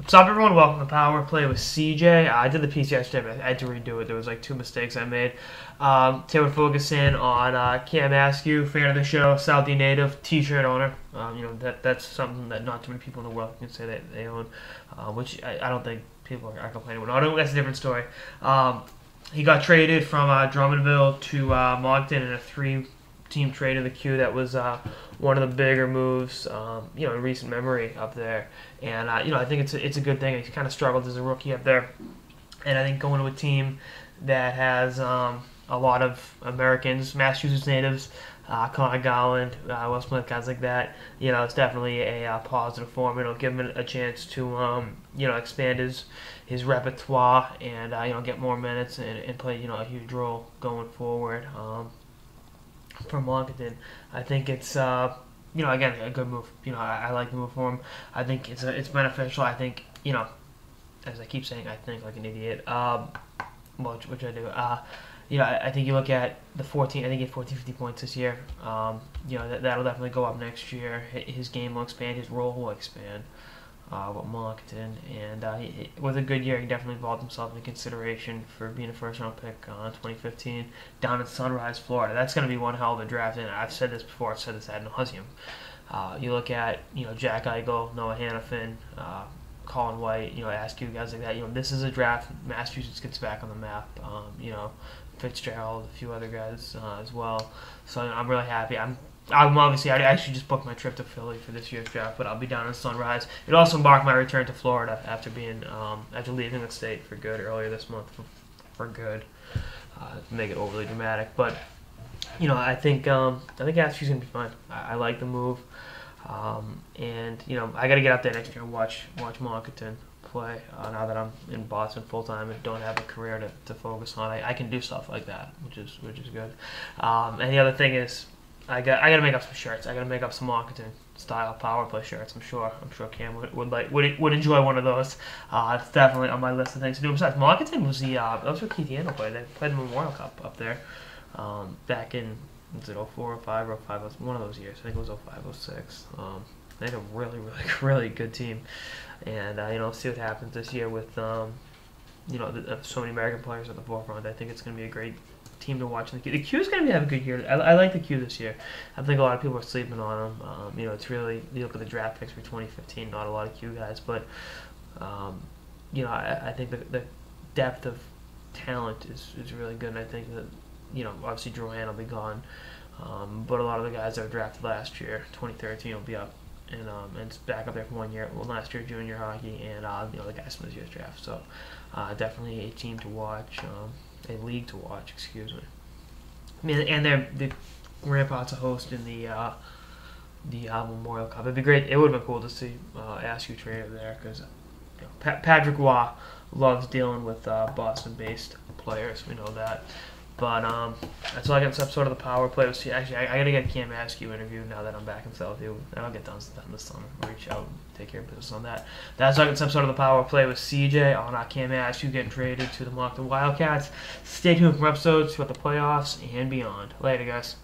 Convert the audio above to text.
What's up, everyone? Welcome to Power Play with CJ. I did the piece yesterday, but I had to redo it. There was like 2 mistakes I made. Today we're focusing on Cam Askew, fan of the show, Southie native, T-shirt owner. That's something that not too many people in the world can say that they own, which I don't think people are complaining about. That's a different story. He got traded from Drummondville to Moncton in a 3-team trade in the queue. That was one of the bigger moves, in recent memory up there. And I think it's a good thing. He kind of struggled as a rookie up there, and I think going to a team that has a lot of Americans, Massachusetts natives, Connor Garland, Will Smith, guys like that, it's definitely a positive for him. It'll give him a chance to expand his repertoire and get more minutes and play a huge role going forward. For Moncton, I think it's again a good move. I like the move for him. I think it's beneficial. I think as I keep saying, I think like an idiot. Which I do. I think you look at the 14. I think he had 14, 50 points this year. That'll definitely go up next year. His game will expand. His role will expand. With Moncton, and with a good year, he definitely involved himself in consideration for being a first-round pick in 2015 down in Sunrise, Florida. That's going to be one hell of a draft, and I've said this before. I've said this ad nauseum. You look at Jack Eichel, Noah Hannafin, Colin White, Askew, guys like that. This is a draft. Massachusetts gets back on the map. Fitzgerald, a few other guys as well. So I'm really happy. I actually just booked my trip to Philly for this year's draft, but I'll be down in Sunrise. It also marked my return to Florida after leaving the state for good earlier this month. For good, to make it overly dramatic, but I think Askew's gonna be fine. I like the move, and I got to get out there next year and watch Moncton play. Now that I'm in Boston full time and don't have a career to focus on, I can do stuff like that, which is good. And the other thing is, I got to make up some shirts. I got to make up some Moncton style power play shirts. I'm sure Cam would enjoy one of those. It's definitely on my list of things to do. Besides, Moncton was that was where Keith Yandel played. They played the Memorial Cup up there back in 04 or 05 or 05. It was one of those years. I think it was 05, 06. They had a really, really, really good team, and see what happens this year with so many American players at the forefront. I think it's going to be a great team to watch in the Q. The Q is going to have a good year. I like the Q this year. I think a lot of people are sleeping on them. It's really, you look at the draft picks for 2015, not a lot of Q guys, but I think the depth of talent is really good, and I think that obviously Drouin will be gone, but a lot of the guys that were drafted last year, 2013, will be up and it's back up there for 1 year. Well, last year junior hockey, and the guys from this year's draft. So definitely a team to watch. A league to watch, excuse me. And the Ramparts are hosting the Memorial Cup. It'd be great. It would have been cool to see Askew traded there because Patrick Waugh loves dealing with Boston-based players. We know that. But that's all I got in this episode of the Power Play. Actually, I got to get Cam Askew interviewed now that I'm back in Southie. That'll get done sometime this summer. Reach out and take care of business on that. That's all I got in this episode of the Power Play with CJ on Cam Askew getting traded to the Moncton Wildcats. Stay tuned for episodes throughout the playoffs and beyond. Later, guys.